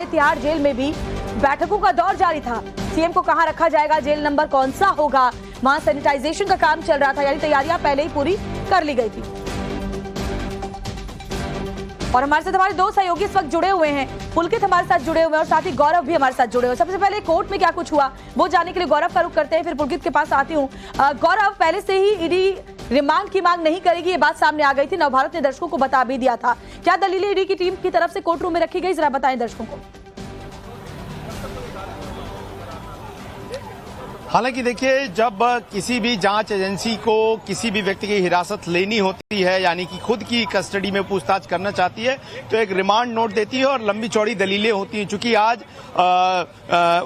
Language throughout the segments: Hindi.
तिहाड़ जेल में भी बैठकों का दौर जारी था। सीएम को कहां रखा जाएगा, जेल नंबर कौन सा होगा, वहां सैनिटाइजेशन का काम चल रहा था, यानी तैयारियां पहले ही पूरी कर ली गई थी। और हमारे साथ हमारे दो सहयोगी इस वक्त जुड़े हुए हैं, पुलकित हमारे साथ जुड़े हुए हैं और साथ ही गौरव भी हमारे साथ जुड़े हुए हैं। सबसे पहले कोर्ट में क्या कुछ हुआ वो जानने के लिए गौरव का रुख करते हैं, फिर पुलकित के पास आती हूँ। गौरव, पहले से ही ईडी रिमांड की मांग नहीं करेगी, ये बात सामने आ गई थी, नवभारत ने दर्शकों को बता भी दिया था। क्या दलीलें ईडी की टीम की तरफ से कोर्ट रूम में रखी गई, जरा बताएं दर्शकों को। हालांकि देखिए, जब किसी भी जांच एजेंसी को किसी भी व्यक्ति की हिरासत लेनी होती है, यानी कि खुद की कस्टडी में पूछताछ करना चाहती है, तो एक रिमांड नोट देती है और लंबी चौड़ी दलीलें होती हैं। चूंकि आज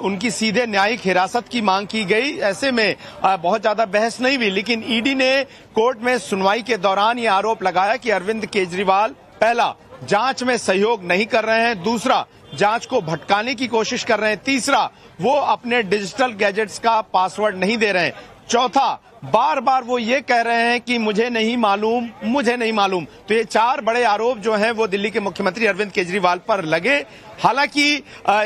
उनकी सीधे न्यायिक हिरासत की मांग की गई, ऐसे में बहुत ज्यादा बहस नहीं हुई, लेकिन ईडी ने कोर्ट में सुनवाई के दौरान ये आरोप लगाया कि अरविंद केजरीवाल पहला जांच में सहयोग नहीं कर रहे हैं, दूसरा जांच को भटकाने की कोशिश कर रहे हैं, तीसरा वो अपने डिजिटल गैजेट्स का पासवर्ड नहीं दे रहे हैं, चौथा बार बार वो ये कह रहे हैं कि मुझे नहीं मालूम, मुझे नहीं मालूम। तो ये चार बड़े आरोप जो हैं वो दिल्ली के मुख्यमंत्री अरविंद केजरीवाल पर लगे। हालांकि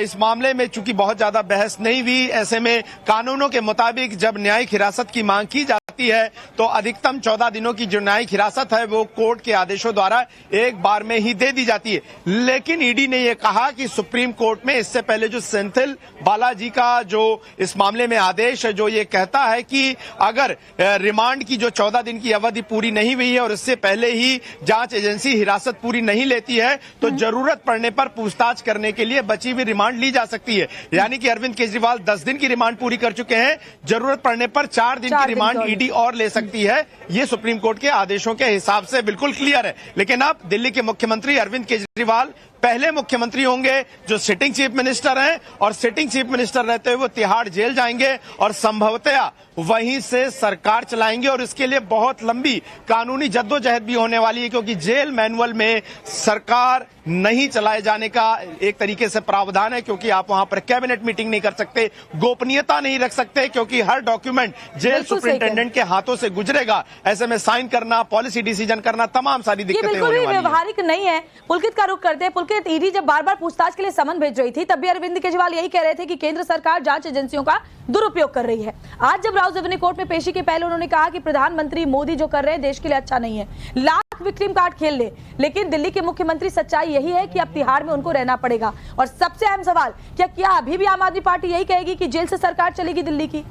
इस मामले में चूंकि बहुत ज्यादा बहस नहीं हुई, ऐसे में कानूनों के मुताबिक जब न्यायिक हिरासत की मांग की जाती है तो अधिकतम 14 दिनों की जो न्यायिक हिरासत है वो कोर्ट के आदेशों द्वारा एक बार में ही दे दी जाती है। लेकिन ईडी ने यह कहा कि सुप्रीम कोर्ट में इससे पहले जो सेंथिल बालाजी का जो इस मामले में आदेश है, जो ये कहता है कि अगर रिमांड की जो 14 दिन की अवधि पूरी नहीं हुई है और इससे पहले ही जांच एजेंसी हिरासत पूरी नहीं लेती है तो जरूरत पड़ने पर पूछताछ करने के लिए बची हुई रिमांड ली जा सकती है। यानी कि अरविंद केजरीवाल 10 दिन की रिमांड पूरी कर चुके हैं, जरूरत पड़ने पर 4 दिन की रिमांड ईडी और ले सकती है। ये सुप्रीम कोर्ट के आदेशों के हिसाब से बिल्कुल क्लियर है। लेकिन अब दिल्ली के मुख्यमंत्री अरविंद केजरीवाल पहले मुख्यमंत्री होंगे जो सिटिंग चीफ मिनिस्टर हैं, और सिटिंग चीफ मिनिस्टर रहते हुए वो तिहाड़ जेल जाएंगे और संभवतः वहीं से सरकार चलाएंगे। और इसके लिए बहुत लंबी कानूनी जद्दोजहद भी होने वाली है, क्योंकि जेल मैनुअल में सरकार नहीं चलाए जाने का एक तरीके से प्रावधान है, क्योंकि आप वहां पर कैबिनेट मीटिंग नहीं कर सकते, गोपनीयता नहीं रख सकते, क्योंकि हर डॉक्यूमेंट जेल सुपरिंटेंडेंट के हाथों से गुजरेगा। ऐसे में साइन करना, पॉलिसी डिसीजन करना, तमाम सारी दिक्कतें होने वाली हैं। व्यवहारिक नहीं है। पुलकित का रुख करते हैं। पुलकित, ईडी जब बार बार पूछताछ के लिए समन भेज रही थी तब भी अरविंद केजरीवाल यही कह रहे थे कि केंद्र सरकार जांच एजेंसियों का दुरुपयोग कर रही है। आज जब राउत रेवेन्यू कोर्ट में पेशी के पहले उन्होंने कहा कि प्रधानमंत्री मोदी जो कर रहे हैं देश के लिए अच्छा नहीं है, लाख विक्टिम कार्ड खेल ले, लेकिन दिल्ली के मुख्यमंत्री सच्चाई यही है कि अब तिहाड़ में उनको रहना पड़ेगा। और सबसे अहम सवाल, क्या अभी भी आम आदमी पार्टी यही कहेगी कि जेल से सरकार चलेगी दिल्ली की?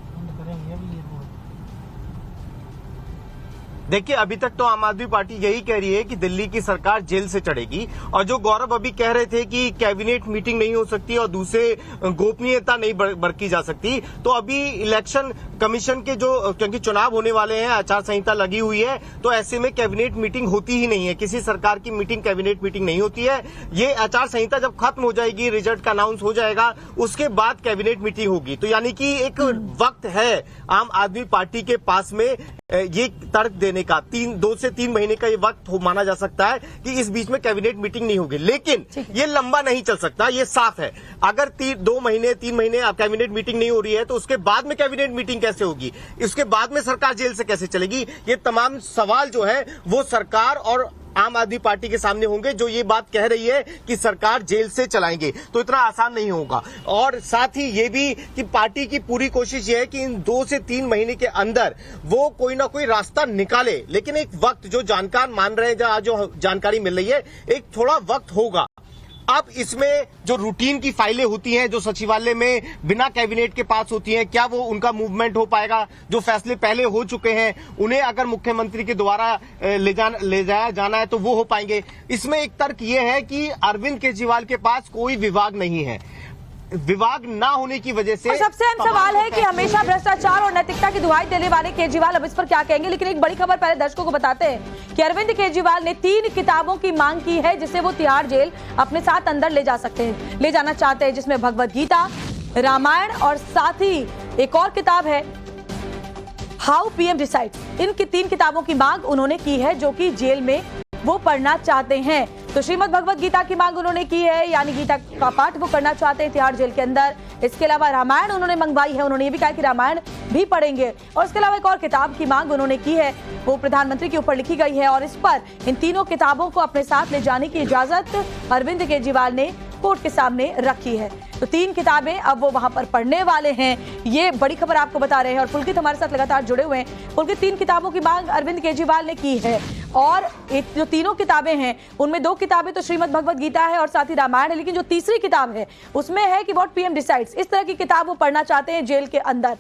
देखिए, अभी तक तो आम आदमी पार्टी यही कह रही है कि दिल्ली की सरकार जेल से चढ़ेगी। और जो गौरव अभी कह रहे थे कि कैबिनेट मीटिंग नहीं हो सकती और दूसरे गोपनीयता नहीं बरती जा सकती, तो अभी इलेक्शन कमीशन के जो, क्योंकि चुनाव होने वाले हैं, आचार संहिता लगी हुई है, तो ऐसे में कैबिनेट मीटिंग होती ही नहीं है। किसी सरकार की मीटिंग कैबिनेट मीटिंग नहीं होती है। ये आचार संहिता जब खत्म हो जाएगी, रिजल्ट का अनाउंस हो जाएगा, उसके बाद कैबिनेट मीटिंग होगी। तो यानी कि एक वक्त है आम आदमी पार्टी के पास में ये तर्क देने का, 2 से 3 महीने का ये वक्त माना जा सकता है कि इस बीच में कैबिनेट मीटिंग नहीं होगी। लेकिन ये लंबा नहीं चल सकता, ये साफ है। अगर 2 महीने 3 महीने कैबिनेट मीटिंग नहीं हो रही है तो उसके बाद में कैबिनेट मीटिंग कैसे होगी, उसके बाद में सरकार जेल से कैसे चलेगी? ये तमाम सवाल जो है वो सरकार और आम आदमी पार्टी के सामने होंगे, जो ये बात कह रही है कि सरकार जेल से चलाएंगे। तो इतना आसान नहीं होगा। और साथ ही ये भी कि पार्टी की पूरी कोशिश ये है कि इन 2 से 3 महीने के अंदर वो कोई ना कोई रास्ता निकाले। लेकिन एक वक्त, जो जानकार मान रहे हैं, जो जानकारी मिल रही है, एक थोड़ा वक्त होगा। अब इसमें जो रूटीन की फाइलें होती हैं, जो सचिवालय में बिना कैबिनेट के पास होती हैं, क्या वो उनका मूवमेंट हो पाएगा? जो फैसले पहले हो चुके हैं उन्हें अगर मुख्यमंत्री के द्वारा ले जाया जाना है तो वो हो पाएंगे? इसमें एक तर्क ये है कि अरविंद केजरीवाल के पास कोई विभाग नहीं है। विभाग ना होने की वजह से सबसे अहम सवाल है कि हमेशा भ्रष्टाचार और नैतिकता की दुहाई देने वाले केजरीवाल अब इस पर क्या कहेंगे। लेकिन एक बड़ी खबर पहले दर्शकों को बताते हैं कि अरविंद केजरीवाल ने 3 किताबों की मांग की है जिसे वो तिहाड़ जेल अपने साथ अंदर ले जाना चाहते हैं, जिसमें भगवत गीता, रामायण और साथ ही एक और किताब है हाउ पीएम डिसाइड्स। इन 3 किताबों की मांग उन्होंने की है जो कि जेल में वो पढ़ना चाहते हैं। तो श्रीमद् भगवत गीता की मांग उन्होंने की है, यानी गीता का पाठ वो करना चाहते हैं तिहाड़ जेल के अंदर। इसके अलावा रामायण उन्होंने मंगवाई है, उन्होंने ये भी कहा कि रामायण भी पढ़ेंगे। और इसके अलावा एक और किताब की मांग उन्होंने की है, वो प्रधानमंत्री के ऊपर लिखी गई है और इस पर इन तीनों किताबों को अपने साथ ले जाने की इजाजत अरविंद केजरीवाल ने कोर्ट के सामने रखी है। तो 3 किताबें अब वो वहां पर पढ़ने वाले हैं, ये बड़ी खबर आपको बता रहे हैं। और पुलकित हमारे साथ लगातार जुड़े हुए हैं। पुलकित, 3 किताबों की मांग अरविंद केजरीवाल ने की है और जो तीनों किताबें हैं उनमें 2 किताबें तो श्रीमद् भगवत गीता है और साथ ही रामायण है, लेकिन जो तीसरी किताब है उसमें है कि व्हाट पीएम डिसाइड्स। इस तरह की किताब वो पढ़ना चाहते हैं जेल के अंदर।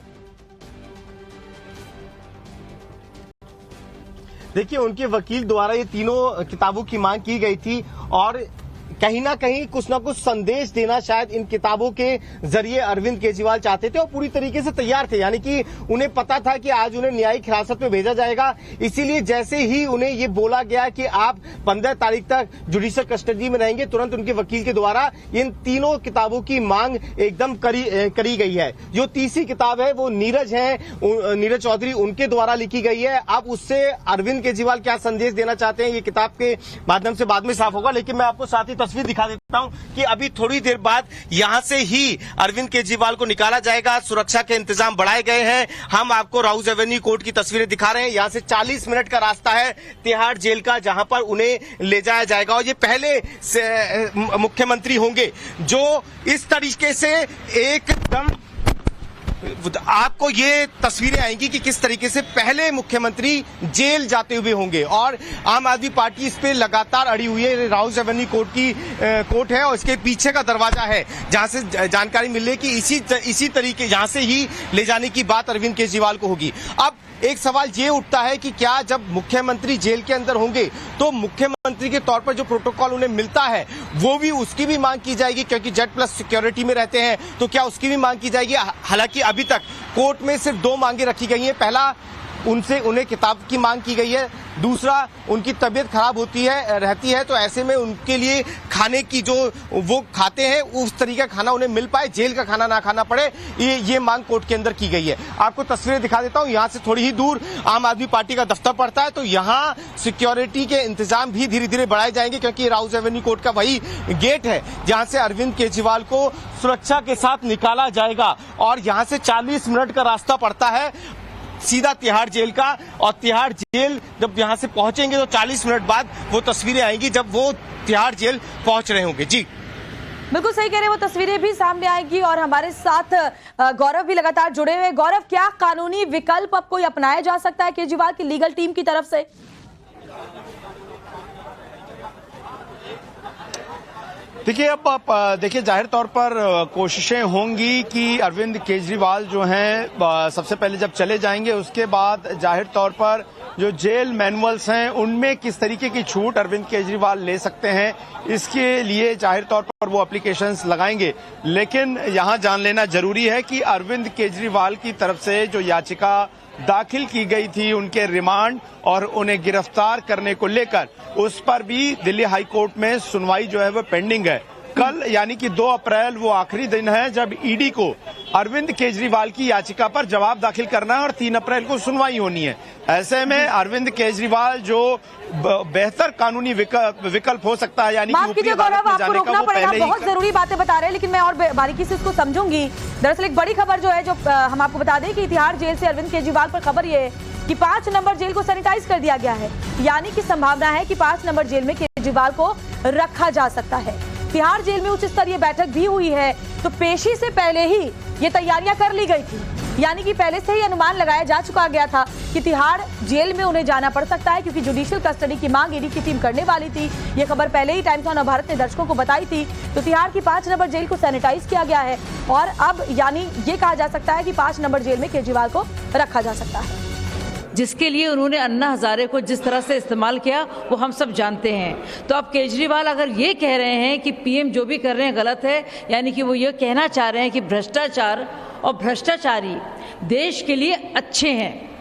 देखिए, उनके वकील द्वारा ये तीनों किताबों की मांग की गई थी और कहीं ना कहीं कुछ ना कुछ संदेश देना शायद इन किताबों के जरिए अरविंद केजरीवाल चाहते थे और पूरी तरीके से तैयार थे। यानी कि उन्हें पता था कि आज उन्हें न्यायिक हिरासत में भेजा जाएगा, इसीलिए जैसे ही उन्हें ये बोला गया कि आप 15 तारीख तक जुडिशियल कस्टडी में रहेंगे, तुरंत उनके वकील के द्वारा इन तीनों किताबों की मांग एकदम करी गई है। जो तीसरी किताब है वो नीरज चौधरी उनके द्वारा लिखी गई है। अब उससे अरविंद केजरीवाल क्या संदेश देना चाहते हैं ये किताब के माध्यम से बाद में साफ होगा, लेकिन मैं आपको साथ ही तस्वीर दिखा देता हूं कि अभी थोड़ी देर बाद यहां से ही अरविंद केजरीवाल को निकाला जाएगा। सुरक्षा के इंतजाम बढ़ाए गए हैं। हम आपको राउज एवेन्यू कोर्ट की तस्वीरें दिखा रहे हैं। यहां से 40 मिनट का रास्ता है तिहाड़ जेल का, जहां पर उन्हें ले जाया जाएगा और ये पहले से मुख्यमंत्री होंगे जो इस तरीके से एकदम आपको ये तस्वीरें आएंगी कि किस तरीके से पहले मुख्यमंत्री जेल जाते हुए होंगे। और आम आदमी पार्टी इस पे लगातार अड़ी हुई है। राउज एवेन्यू कोर्ट है और इसके पीछे का दरवाजा है जहां से जानकारी मिल रही है कि इसी तरीके यहां से ही ले जाने की बात अरविंद केजरीवाल को होगी। अब एक सवाल ये उठता है कि क्या जब मुख्यमंत्री जेल के अंदर होंगे तो मुख्यमंत्री के तौर पर जो प्रोटोकॉल उन्हें मिलता है वो भी उसकी भी मांग की जाएगी, क्योंकि जेड प्लस सिक्योरिटी में रहते हैं, तो क्या उसकी भी मांग की जाएगी। हालांकि अभी तक कोर्ट में सिर्फ 2 मांगे रखी गई हैं। पहला, उन्हें किताब की मांग की गई है। दूसरा, उनकी तबीयत खराब रहती है, तो ऐसे में उनके लिए खाने की जो वो खाते हैं उस तरीके का खाना उन्हें मिल पाए, जेल का खाना ना खाना पड़े, ये मांग कोर्ट के अंदर की गई है। आपको तस्वीरें दिखा देता हूं। यहां से थोड़ी ही दूर आम आदमी पार्टी का दफ्तर पड़ता है, तो यहां सिक्योरिटी के इंतजाम भी धीरे धीरे बढ़ाए जाएंगे, क्योंकि राउज एवेन्यू कोर्ट का वही गेट है जहां से अरविंद केजरीवाल को सुरक्षा के साथ निकाला जाएगा। और यहां से 40 मिनट का रास्ता पड़ता है सीधा तिहाड़ जेल का। और तिहाड़ जेल जब यहां से पहुंचेंगे तो 40 मिनट बाद वो तस्वीरें आएंगी जब वो तिहाड़ जेल पहुंच रहे होंगे। जी बिल्कुल सही कह रहे हैं, वो तस्वीरें भी सामने आएंगी। और हमारे साथ गौरव भी लगातार जुड़े हुए। गौरव, क्या कानूनी विकल्प अब कोई अपनाया जा सकता है केजरीवाल की लीगल टीम की तरफ से? देखिए, अब देखिए जाहिर तौर पर कोशिशें होंगी कि अरविंद केजरीवाल जो हैं सबसे पहले जब चले जाएंगे उसके बाद जाहिर तौर पर जो जेल मैनुअल्स हैं उनमें किस तरीके की छूट अरविंद केजरीवाल ले सकते हैं, इसके लिए जाहिर तौर पर वो एप्लीकेशंस लगाएंगे। लेकिन यहां जान लेना जरूरी है कि अरविंद केजरीवाल की तरफ से जो याचिका दाखिल की गई थी उनके रिमांड और उन्हें गिरफ्तार करने को लेकर, उस पर भी दिल्ली हाई कोर्ट में सुनवाई जो है वो पेंडिंग है। कल यानी कि 2 अप्रैल वो आखिरी दिन है जब ईडी को अरविंद केजरीवाल की याचिका पर जवाब दाखिल करना है और 3 अप्रैल को सुनवाई होनी है। ऐसे में अरविंद केजरीवाल जो बेहतर कानूनी विकल्प हो सकता है, यानी माफ कीजिए गौरव, आपको रोकना पड़ेगा, बहुत जरूरी बातें बता रहे हैं, लेकिन मैं और बारीकी से इसको समझूंगी। दरअसल एक बड़ी खबर जो है जो हम आपको बता दें कि तिहाड़ जेल से अरविंद केजरीवाल पर खबर ये है कि 5 नंबर जेल को सैनिटाइज कर दिया गया है। यानी कि संभावना है कि 5 नंबर जेल में केजरीवाल को रखा जा सकता है। तिहाड़ जेल में उच्च स्तरीय बैठक भी हुई है, तो पेशी से पहले ही ये तैयारियां कर ली गई थी। यानी कि पहले से ही अनुमान लगाया जा चुका गया था कि तिहाड़ जेल में उन्हें जाना पड़ सकता है, क्योंकि जुडिशियल कस्टडी की मांग ईडी की टीम करने वाली थी। ये खबर पहले ही टाइम्स ऑफ नवभारत ने दर्शकों को बताई थी। तो तिहाड़ की 5 नंबर जेल को सैनिटाइज किया गया है और अब यानी ये कहा जा सकता है कि 5 नंबर जेल में केजरीवाल को रखा जा सकता है, जिसके लिए उन्होंने अन्ना हजारे को जिस तरह से इस्तेमाल किया वो हम सब जानते हैं। तो अब केजरीवाल अगर ये कह रहे हैं कि पीएम जो भी कर रहे हैं गलत है, यानी कि वो ये कहना चाह रहे हैं कि भ्रष्टाचार और भ्रष्टाचारी देश के लिए अच्छे हैं,